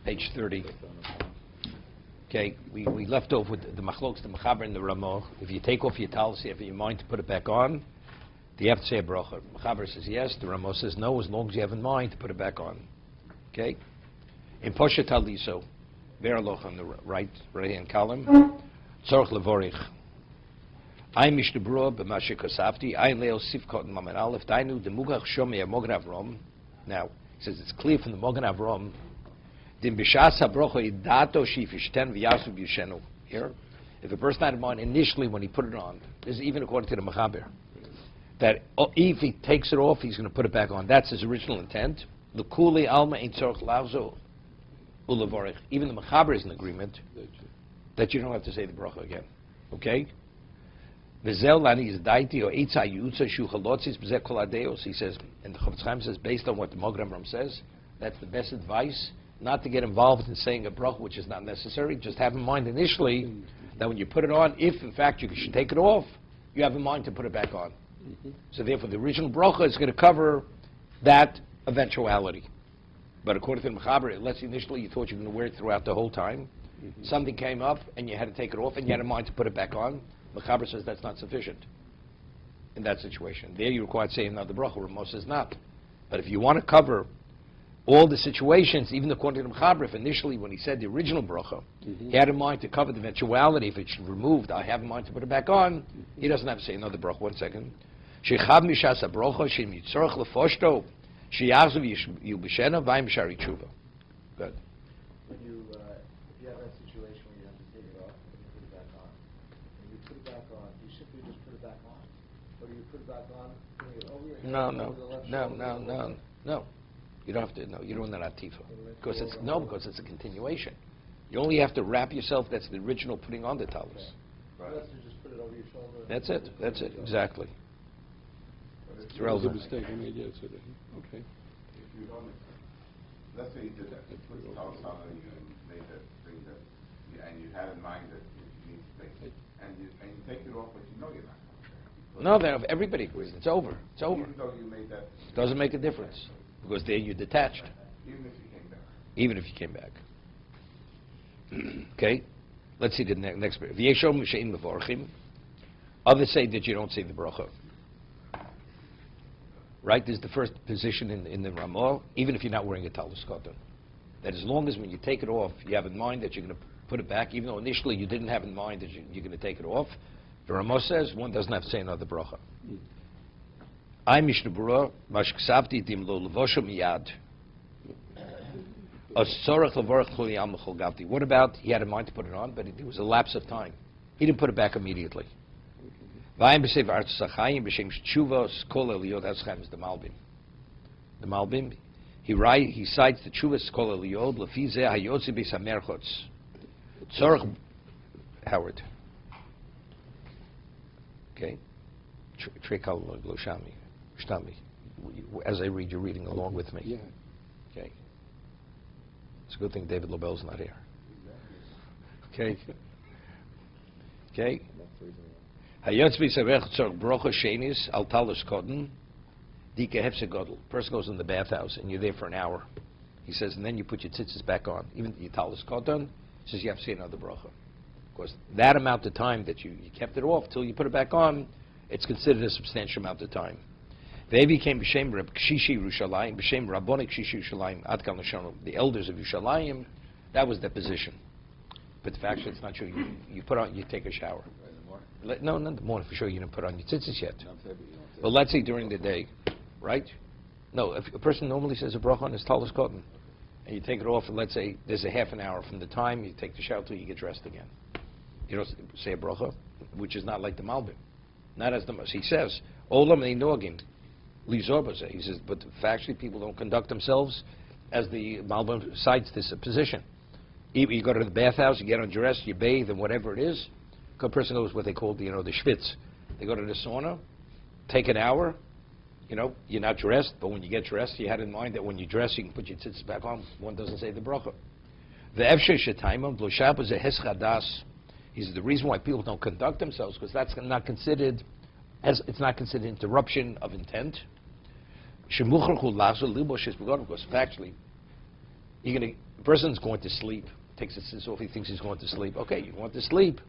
Page 30. Okay, we left off with the Machlokes, the Mechaber, and the Ramah. If you take off your talis, you have in your mind to put it back on, do you have to say a bracha? Mechaber says yes, the Ramah says no, as long as you have in mind to put it back on. Okay? In Poshet Haliso, Veraloch on the right-hand column, Tzorch Levorich. I Mishna Berura b'Mashe Kosafti, I Leo Sifkot and Mamen Aleph, Dainu, the Mugach Shomei Mogen Avrom. Now, he says it's clear from the Mogen Avrom, Dim B'Shas HaBrocha Idato Shifishten V'Yasu B'Yishenu. Here, if a person had in mind initially when he put it on, this is even according to the Mechaber, that if he takes it off, he's going to put it back on. That's his original intent. L'kuli alma ein tzorch lazo ulevorich. Even the Mechaber is in agreement that you don't have to say the bracha again. Okay? V'zel lani is daiti or eitzah yutza shu chalotzis b'zeh kol adeos. He says, and the Chofetz Chaim says, based on what the Mogen Avram says, that's the best advice, not to get involved in saying a bracha which is not necessary. Just have in mind initially that when you put it on, if in fact you should take it off, you have in mind to put it back on. So therefore the original bracha is going to cover that eventuality. But according to the Mechaber, let's say initially you thought you were going to wear it throughout the whole time. Something came up and you had to take it off and you had in mind to put it back on. Mechaber says that's not sufficient in that situation. There you require to say another bracha, Ramos says not. But if you want to cover all the situations, even according to the Mechaber, if initially when he said the original bracha, he had in mind to cover the eventuality, if it's removed, I have in mind to put it back on, he doesn't have to say another bracha. 1 second. Shechab mishas ha-bracha shem yitzorach lefoshto sheyachav yubishena v'ayim b'shari tshuva. Good. If you have that situation where you have to take it off and you put it back on, and you put it back on, you simply just put it back on, or do you put it back on, putting it over your head, over the left shoulder? No. You don't have to. No, you don't want that atifa because it's a continuation. You only have to wrap yourself. That's the original putting on the talis. Right. Unless you just put it over your shoulder. That's it. Exactly. It's relevant. a mistake I made yesterday. Okay. If you don't, let's say you did that, you put the talis on and you made that thing that, and you had in mind that you need to take it, and you take it off, but you know you're not going to. No, everybody agrees. It's over. It's over. Even though you made that. Doesn't make a difference because there you're detached. Even if you came back. Even if you came back. Okay? Let's see the next bit. V'yeshom she'in mevorchim. Others say that you don't say the bracha. Right? This is the first position in the Ramah, even if you're not wearing a talis cotton. That as long as when you take it off, you have in mind that you're going to put it back, even though initially you didn't have in mind that you're going to take it off. The Ramah says one doesn't have to say another bracha. I Mishna Berura mashksavti dim lo levosho miyad. What about he had in mind to put it on, but it was a lapse of time. He didn't put it back immediately. The Malbim. The Malbim. He cites the Chuvas Kol Eliyod Lefi Zeh Hayotzi Beis HaMerchotz. Tzorach Howard. Okay. Trekal Gloshami. Shtami. As I read, you're reading along with me. Yeah. Okay. It's a good thing David Lobel's not here. Okay. Okay. Hayotz Beis HaMerchotz Tzorach Brocha Shenis Al Talis Koden. Person goes in the bathhouse and you're there for an hour. He says, and then you put your tzitzis back on. Even your talis koton, he says you have to say another bracha. Because that amount of time that you kept it off till you put it back on, it's considered a substantial amount of time. They became b'shem Reb Kshishi Yerushalayim, b'shem Rabbonik Kshishi Yerushalayim, Ad Kal Nashonu, the elders of Yerushalayim. That was their position. But the fact it's not true. You put on, you take a shower. No, not in the morning for sure. You didn't put on your tzitzis yet. But let's say during the day. Right? No, if a person normally says a bracha on his talis cotton, and you take it off, and let's say there's a half an hour from the time you take the shower till you get dressed again. You don't say a bracha, which is not like the Malbim. Not as he says, Olam Einogin, Lizorbaze. He says, but factually people don't conduct themselves as the Malbim cites this position. You go to the bathhouse, you get undressed, you bathe, and whatever it is. A person knows what they call the schwitz. They go to the sauna, take an hour. You're not dressed, but when you get dressed, you had in mind that when you dress, you can put your tzitzis back on. One doesn't say the bracha. The efshe shetaimim b'loshab is a heschadas. Is the reason why people don't conduct themselves because that's not considered interruption of intent. Because factually, you're going to A person's going to sleep, takes his tzitzis off, he thinks he's going to sleep. Okay, you want to sleep.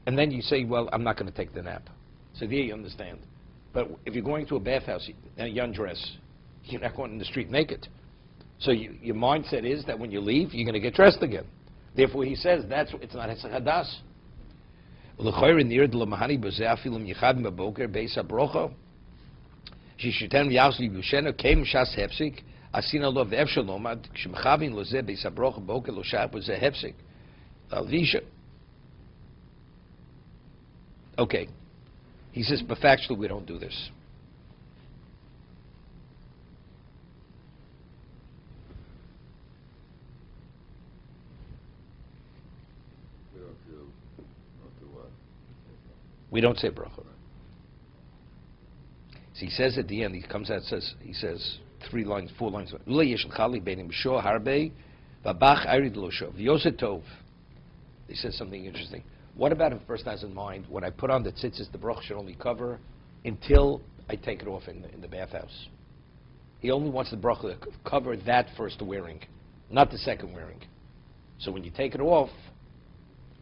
And then you say, well, I'm not going to take the nap. So there you understand. But if you're going to a bathhouse and you undress, you're not going in the street naked. So your mindset is that when you leave, you're going to get dressed again. Therefore, he says it's not hesach hadas. Okay. He says, but factually, we don't do this. We don't say bracha. So he says at the end, he comes out, he says 4 lines. He says something interesting. What about if a person has in mind, when I put on the tzitzis, the bracha should only cover until I take it off in the bathhouse? He only wants the bracha to cover that first wearing, not the second wearing. So when you take it off,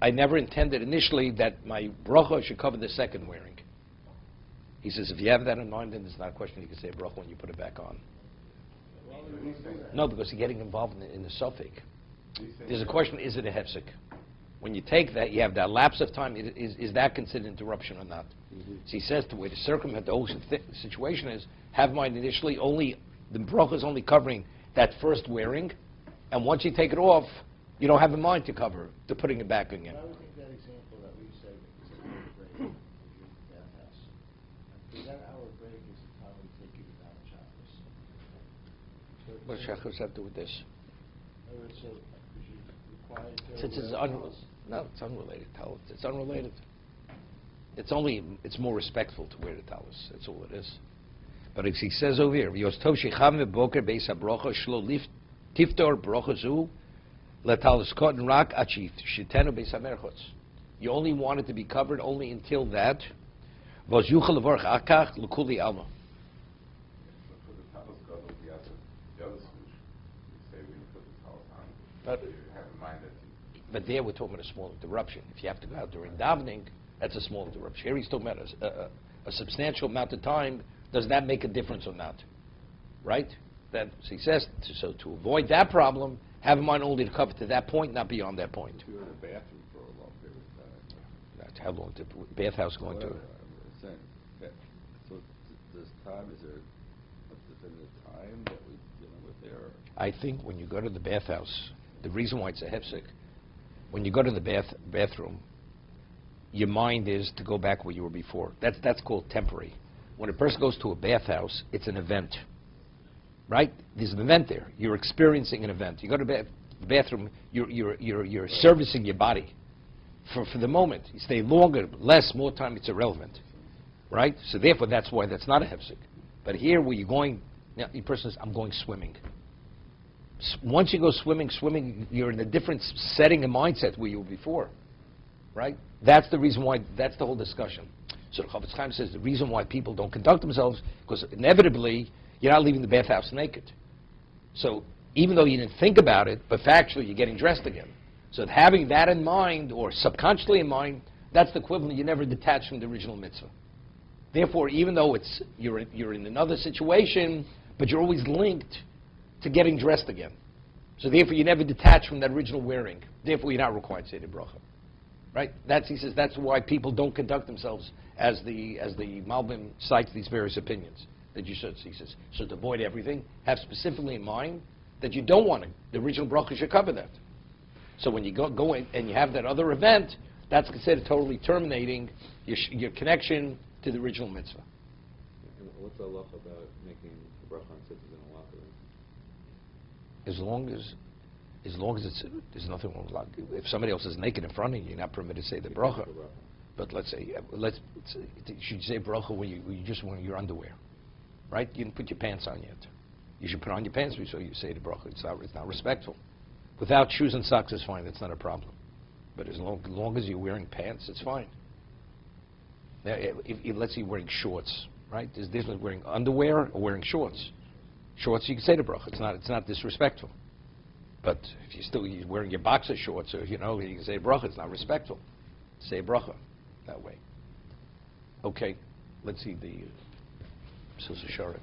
I never intended initially that my bracha should cover the second wearing. He says, if you have that in mind, then it's not a question you can say a bracha when you put it back on. No, because you're getting involved in the suffix. There's a question, is it a hefsek? When you take that, you have that lapse of time. Is that considered interruption or not? So he says the way to circumvent the whole situation is, have in mind initially, the bracha is only covering that first wearing, and once you take it off, you don't have in mind to cover, to putting it back again. I would think that example that we said is a break in the bathhouse. And that hour break is the time we take you down the chakras. What does chakras have to do with this? So, is you required to Since it's no, it's unrelated. It's unrelated. It's more respectful to wear the talis. That's all it is. But as he says over here, Yostov shecham v'boker beis habrocha shlo tiftor brocha zu letalis koten rak achit shitenu beis hamerchotz. You only want it to be covered only until that. Vos yuchal levorch akach l'kuli alma. For the talis koten, the other switch, we say we put the talis on. But You have in mind that But there we're talking about a small interruption. If you have to go out during davening, that's a small interruption. Here he's talking about a substantial amount of time. Does that make a difference or not? Right? So he says, so to avoid that problem, have in mind only to cover to that point, not beyond that point. If you're in a bathroom for a long period of time. That's how long the bathhouse going to. Whatever, I'm saying, so this time, is there a definitive time that we're dealing with there? I think when you go to the bathhouse, the reason why it's a hefsek, when you go to the bathroom, your mind is to go back where you were before. That's called temporary. When a person goes to a bathhouse, it's an event, right? There's an event there. You're experiencing an event. You go to the bathroom, you're servicing your body for the moment. You stay longer, less, more time, it's irrelevant, right? So therefore, that's why that's not a hefsek. But here, where you're going, now, the person says, I'm going swimming. Once you go swimming, you're in a different setting and mindset where you were before, right? That's the reason why, that's the whole discussion. So the Chofetz Chaim says the reason why people don't conduct themselves, because inevitably, you're not leaving the bathhouse naked. So even though you didn't think about it, but factually, you're getting dressed again. So having that in mind, or subconsciously in mind, that's the equivalent. You never detach from the original mitzvah. Therefore, even though you're in another situation, but you're always linked to getting dressed again. So therefore, you never detach from that original wearing. Therefore, you're not required to say the bracha. Right? He says that's why people don't conduct themselves as the Malbim cites these various opinions that you should. He says, so to avoid everything, have specifically in mind that you don't want it. The original bracha should cover that. So when you go in and you have that other event, that's considered totally terminating your connection to the original mitzvah. And what's the halacha about making the bracha on tzitzis in a locker room? As long as there's nothing wrong with lock. If somebody else is naked in front of you, you're not permitted to say the bracha. But let's say, you should say bracha when you just wearing your underwear, right? You didn't put your pants on yet. You should put on your pants before you say the bracha. It's not respectful. Without shoes and socks, it's fine. That's not a problem. But as long as you're wearing pants, it's fine. Now, if let's say you're wearing shorts, right? There's a difference wearing underwear or wearing shorts. Shorts, you can say the bracha. It's not disrespectful. But if you're wearing your boxer shorts, or you can say bracha. It's not respectful. Say bracha that way. Okay, let's see the Susa Shara.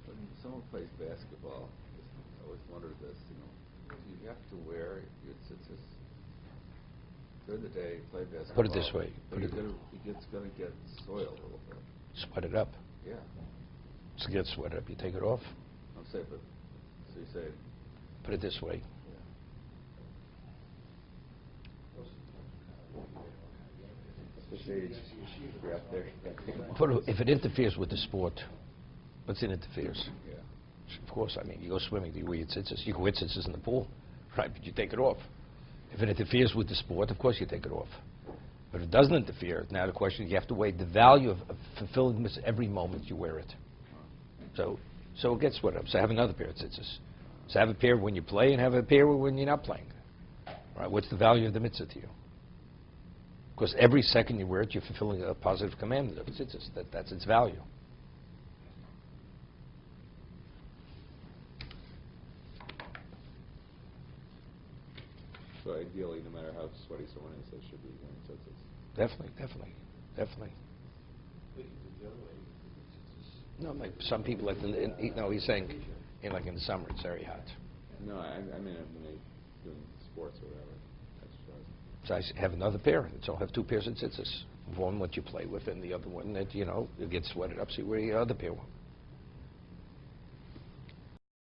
When someone plays basketball, I always wonder this, do you have to wear your tzitzis? During the day, play basketball. Put it this way. It's going to get soiled a little bit. Sweat it up. Yeah. To get sweat up, you take it off. I'm saying, but, so you say... Put it this way. You're up there. If it interferes with the sport, what's it interferes? Yeah. Of course, you go swimming, do you wear your tzitzis? You can wear tzitzis in the pool, right, but you take it off. If it interferes with the sport, of course you take it off. But if it doesn't interfere, now the question is you have to weigh the value of fulfilling this every moment you wear it. So it gets sweat up. So have another pair of tzitzis. So have a pair when you play and have a pair when you're not playing. Right? What's the value of the mitzvah to you? Because every second you wear it, you're fulfilling a positive commandment of tzitzis. That's its value. So ideally, no matter how sweaty someone is, they should be wearing tzitzis. Definitely. No, some people he's saying, like in the summer, it's very hot. No, I mean when they doing sports or whatever, exercise. So I have another pair. So I'll have two pairs of tzitzis. One what you play with, and the other one that it gets sweated up. So you wear your other pair.